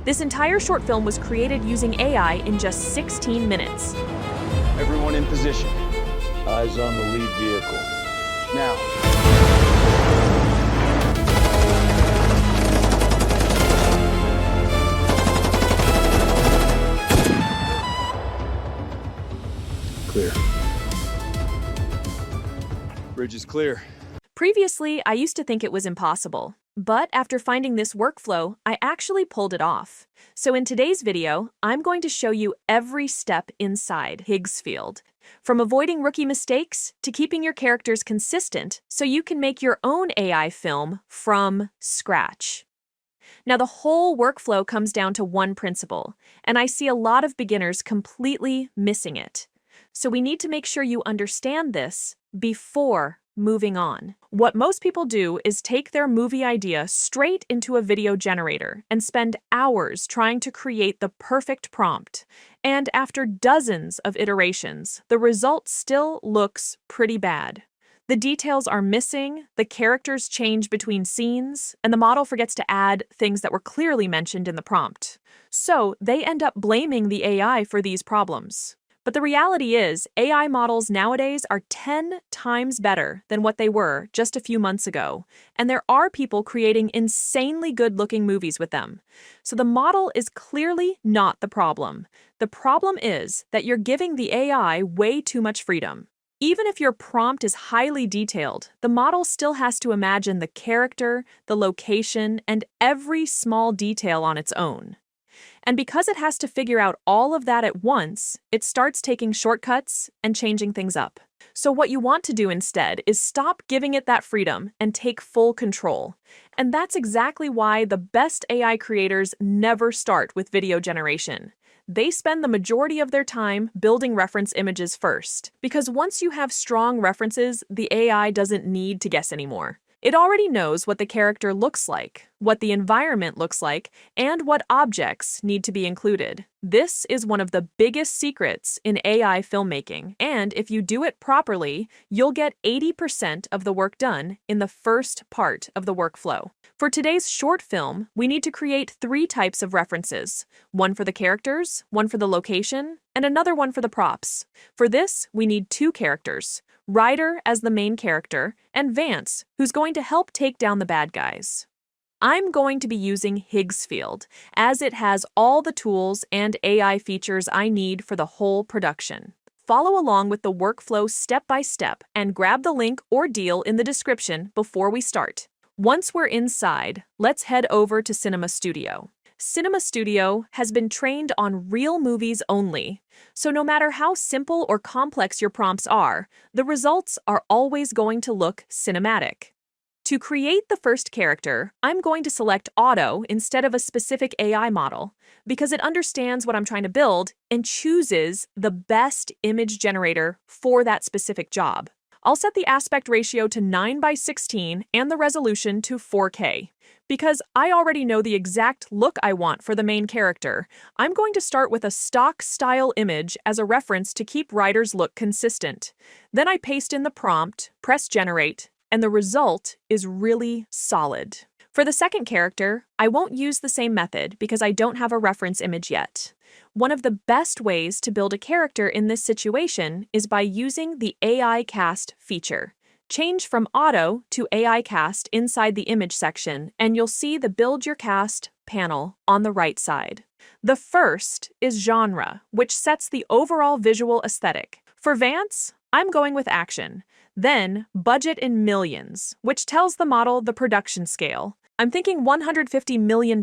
This entire short film was created using AI in just 16 minutes. Everyone in position. Eyes on the lead vehicle. Now. Clear. Bridge is clear. Previously, I used to think it was impossible. But after finding this workflow, I actually pulled it off. So in today's video, I'm going to show you every step inside Higgsfield, from avoiding rookie mistakes to keeping your characters consistent so you can make your own AI film from scratch. Now, the whole workflow comes down to one principle, and I see a lot of beginners completely missing it. So we need to make sure you understand this before moving on. What most people do is take their movie idea straight into a video generator and spend hours trying to create the perfect prompt. And after dozens of iterations, the result still looks pretty bad. The details are missing, the characters change between scenes, and the model forgets to add things that were clearly mentioned in the prompt. So they end up blaming the AI for these problems. But the reality is, AI models nowadays are 10 times better than what they were just a few months ago, and there are people creating insanely good-looking movies with them. So the model is clearly not the problem. The problem is that you're giving the AI way too much freedom. Even if your prompt is highly detailed, the model still has to imagine the character, the location, and every small detail on its own. And because it has to figure out all of that at once, it starts taking shortcuts and changing things up. So what you want to do instead is stop giving it that freedom and take full control. And that's exactly why the best AI creators never start with video generation. They spend the majority of their time building reference images first, because once you have strong references, the AI doesn't need to guess anymore. It already knows what the character looks like, what the environment looks like, and what objects need to be included. This is one of the biggest secrets in AI filmmaking, and if you do it properly, you'll get 80% of the work done in the first part of the workflow. For today's short film, we need to create 3 types of references: one for the characters, one for the location, and another one for the props. For this, we need 2 characters: Ryder as the main character, and Vance, who's going to help take down the bad guys. I'm going to be using Higgsfield, as it has all the tools and AI features I need for the whole production. Follow along with the workflow step by step and grab the link or deal in the description before we start. Once we're inside, let's head over to Cinema Studio. Cinema Studio has been trained on real movies only, so no matter how simple or complex your prompts are, the results are always going to look cinematic. To create the first character, I'm going to select Auto instead of a specific AI model, because it understands what I'm trying to build and chooses the best image generator for that specific job. I'll set the aspect ratio to 9:16 and the resolution to 4K. Because I already know the exact look I want for the main character, I'm going to start with a stock-style image as a reference to keep Ryder's look consistent. Then I paste in the prompt, press Generate, and the result is really solid. For the second character, I won't use the same method because I don't have a reference image yet. One of the best ways to build a character in this situation is by using the AI Cast feature. Change from Auto to AI Cast inside the image section, and you'll see the Build Your Cast panel on the right side. The first is Genre, which sets the overall visual aesthetic. For Vance, I'm going with Action. Then, Budget in Millions, which tells the model the production scale. I'm thinking $150 million,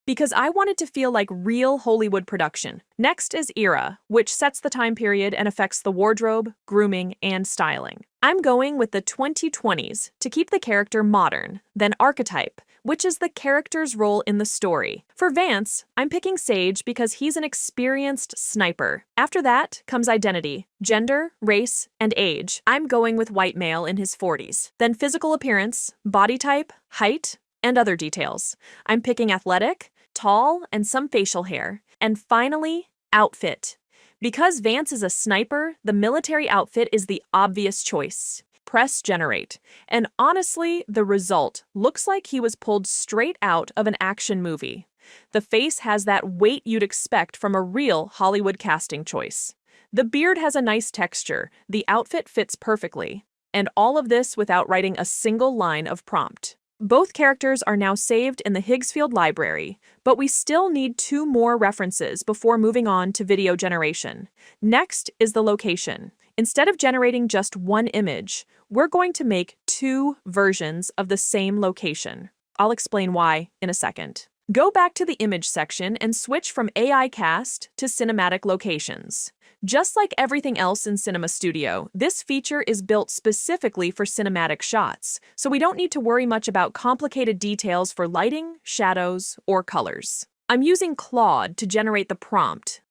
because I want it to feel like real Hollywood production. Next is Era, which sets the time period and affects the wardrobe, grooming, and styling. I'm going with the 2020s to keep the character modern. Then Archetype, which is the character's role in the story. For Vance, I'm picking Sage because he's an experienced sniper. After that comes Identity, Gender, Race, and Age. I'm going with white male in his 40s. Then Physical Appearance, Body Type, Height, and other details. I'm picking Athletic, Tall, and some facial hair. And finally, Outfit. Because Vance is a sniper, the military outfit is the obvious choice. Press Generate, and honestly, the result looks like he was pulled straight out of an action movie. The face has that weight you'd expect from a real Hollywood casting choice. The beard has a nice texture, the outfit fits perfectly, and all of this without writing a single line of prompt. Both characters are now saved in the Higgsfield library, but we still need 2 more references before moving on to video generation. Next is the location. Instead of generating just one image, we're going to make 2 versions of the same location. I'll explain why in a second. Go back to the image section and switch from AI cast to cinematic locations. Just like everything else in Cinema Studio, this feature is built specifically for cinematic shots, so we don't need to worry much about complicated details for lighting, shadows, or colors. I'm using Claude to generate the prompt.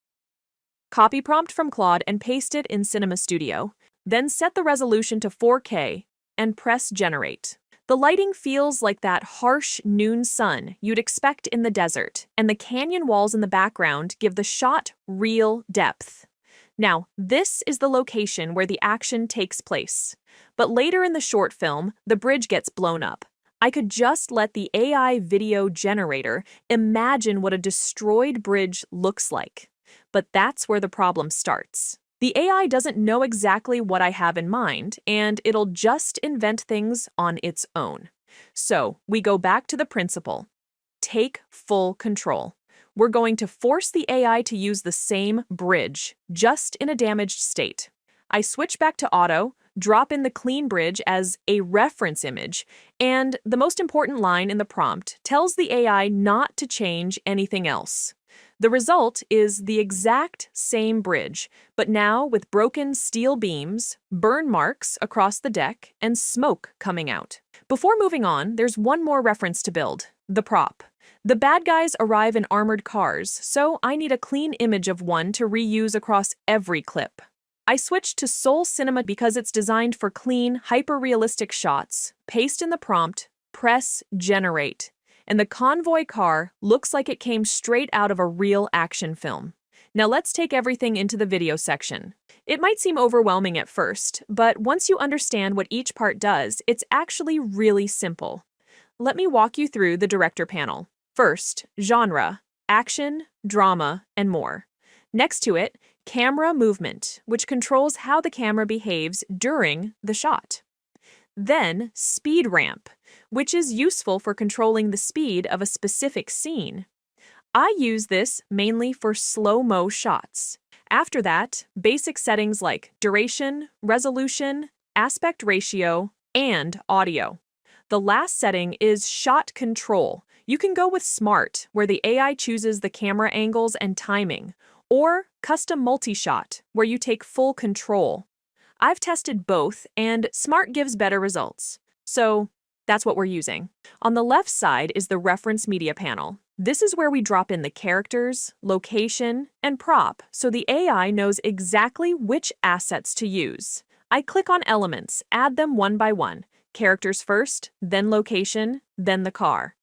Copy prompt from Claude and paste it in Cinema Studio, then set the resolution to 4K and press Generate. The lighting feels like that harsh noon sun you'd expect in the desert, and the canyon walls in the background give the shot real depth. Now, this is the location where the action takes place. But later in the short film, the bridge gets blown up. I could just let the AI video generator imagine what a destroyed bridge looks like. But that's where the problem starts. The AI doesn't know exactly what I have in mind, and it'll just invent things on its own. So, we go back to the principle. Take full control. We're going to force the AI to use the same bridge, just in a damaged state. I switch back to auto, drop in the clean bridge as a reference image, and the most important line in the prompt tells the AI not to change anything else. The result is the exact same bridge, but now with broken steel beams, burn marks across the deck, and smoke coming out. Before moving on, there's one more reference to build: the prop. The bad guys arrive in armored cars, so I need a clean image of one to reuse across every clip. I switched to Soul Cinema because it's designed for clean, hyper-realistic shots. Paste in the prompt, press Generate, and the convoy car looks like it came straight out of a real action film. Now let's take everything into the video section. It might seem overwhelming at first, but once you understand what each part does, it's actually really simple. Let me walk you through the director panel. First, genre, action, drama, and more. Next to it, camera movement, which controls how the camera behaves during the shot. Then, speed ramp, which is useful for controlling the speed of a specific scene. I use this mainly for slow-mo shots. After that, basic settings like duration, resolution, aspect ratio, and audio. The last setting is shot control. You can go with Smart, where the AI chooses the camera angles and timing, or Custom Multi-Shot, where you take full control. I've tested both, and Smart gives better results. So that's what we're using. On the left side is the reference media panel. This is where we drop in the characters, location, and prop, so the AI knows exactly which assets to use. I click on elements, add them one by one. Characters first, then location, then the car.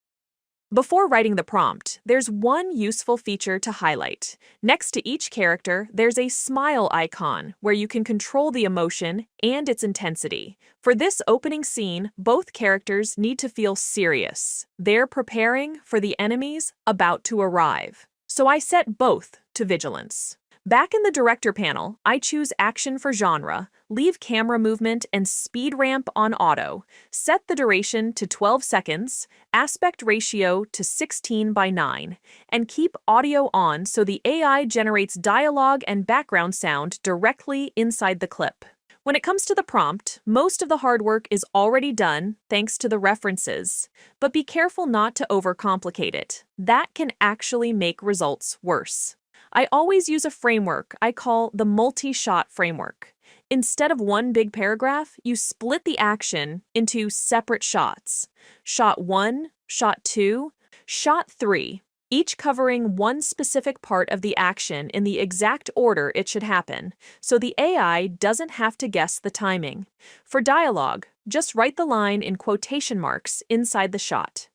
Before writing the prompt, there's one useful feature to highlight. Next to each character, there's a smile icon where you can control the emotion and its intensity. For this opening scene, both characters need to feel serious. They're preparing for the enemies about to arrive. So I set both to vigilance. Back in the director panel, I choose action for genre, leave camera movement and speed ramp on auto, set the duration to 12 seconds, aspect ratio to 16:9, and keep audio on so the AI generates dialogue and background sound directly inside the clip. When it comes to the prompt, most of the hard work is already done thanks to the references, but be careful not to overcomplicate it. That can actually make results worse. I always use a framework I call the multi-shot framework. Instead of one big paragraph, you split the action into separate shots. Shot 1, Shot 2, Shot 3, each covering one specific part of the action in the exact order it should happen, so the AI doesn't have to guess the timing. For dialogue, just write the line in quotation marks inside the shot.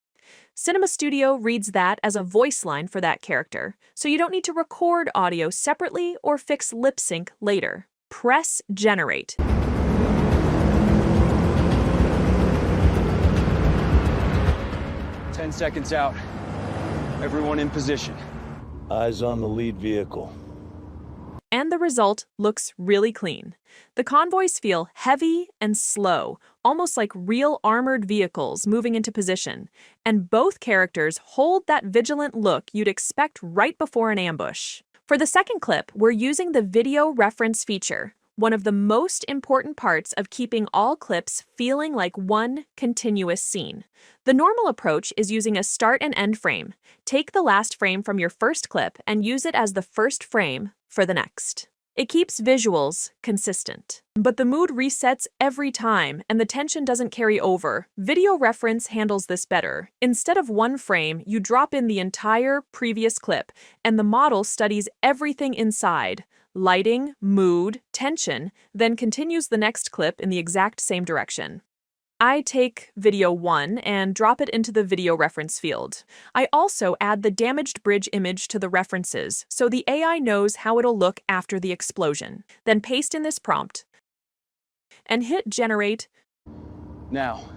Cinema Studio reads that as a voice line for that character, so you don't need to record audio separately or fix lip sync later. Press Generate. Ten seconds out. Everyone in position. Eyes on the lead vehicle. And the result looks really clean. The convoys feel heavy and slow, almost like real armored vehicles moving into position, and both characters hold that vigilant look you'd expect right before an ambush. For the second clip, we're using the video reference feature, one of the most important parts of keeping all clips feeling like one continuous scene. The normal approach is using a start and end frame. Take the last frame from your first clip and use it as the first frame for the next. It keeps visuals consistent. But the mood resets every time and the tension doesn't carry over. Video reference handles this better. Instead of one frame, you drop in the entire previous clip and the model studies everything inside. Lighting, mood, tension, then continues the next clip in the exact same direction. I take video 1 and drop it into the video reference field. I also add the damaged bridge image to the references, so the AI knows how it'll look after the explosion. Then paste in this prompt and hit generate. Now.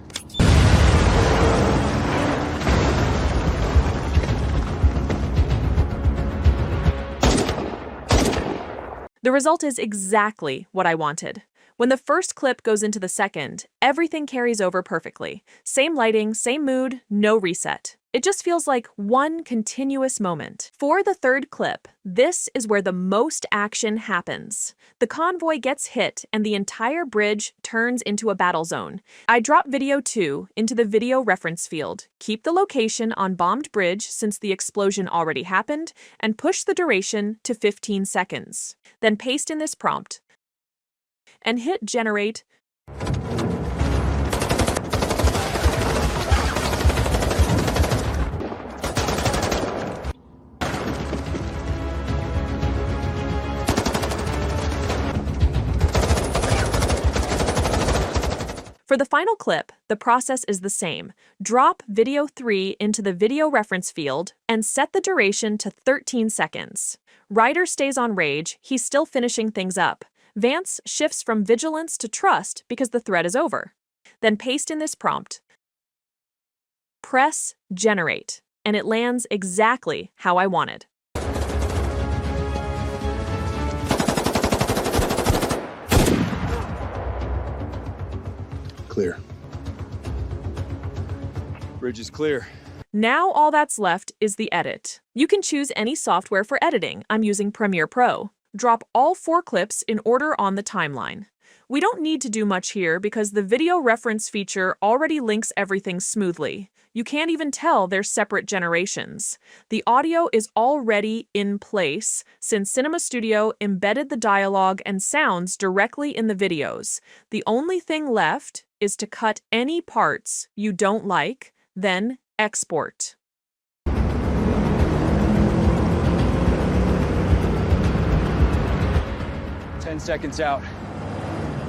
The result is exactly what I wanted. When the first clip goes into the second, everything carries over perfectly. Same lighting, same mood, no reset. It just feels like one continuous moment. For the third clip, this is where the most action happens. The convoy gets hit and the entire bridge turns into a battle zone. I drop video 2 into the video reference field, keep the location on bombed bridge since the explosion already happened, and push the duration to 15 seconds. Then paste in this prompt and hit generate. For the final clip, the process is the same. Drop video 3 into the video reference field and set the duration to 13 seconds. Ryder stays on rage, he's still finishing things up. Vance shifts from vigilance to trust because the threat is over. Then paste in this prompt. Press generate, and it lands exactly how I wanted. Clear. Bridge is clear. Now all that's left is the edit. You can choose any software for editing. I'm using Premiere Pro. Drop all 4 clips in order on the timeline. We don't need to do much here because the video reference feature already links everything smoothly. You can't even tell they're separate generations. The audio is already in place since Cinema Studio embedded the dialogue and sounds directly in the videos. The only thing left is to cut any parts you don't like, then export. 10 seconds out.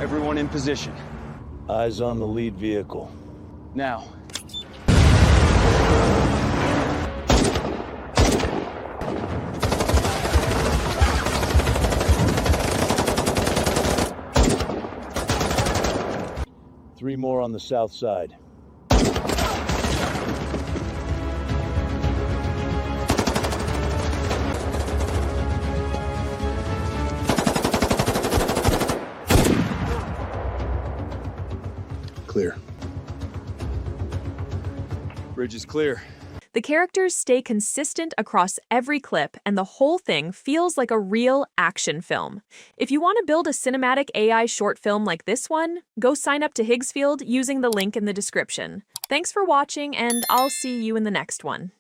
Everyone in position. Eyes on the lead vehicle. Now. Three more on the south side. Clear. Bridge is clear. The characters stay consistent across every clip, and the whole thing feels like a real action film. If you want to build a cinematic AI short film like this one, go sign up to Higgsfield using the link in the description. Thanks for watching, and I'll see you in the next one.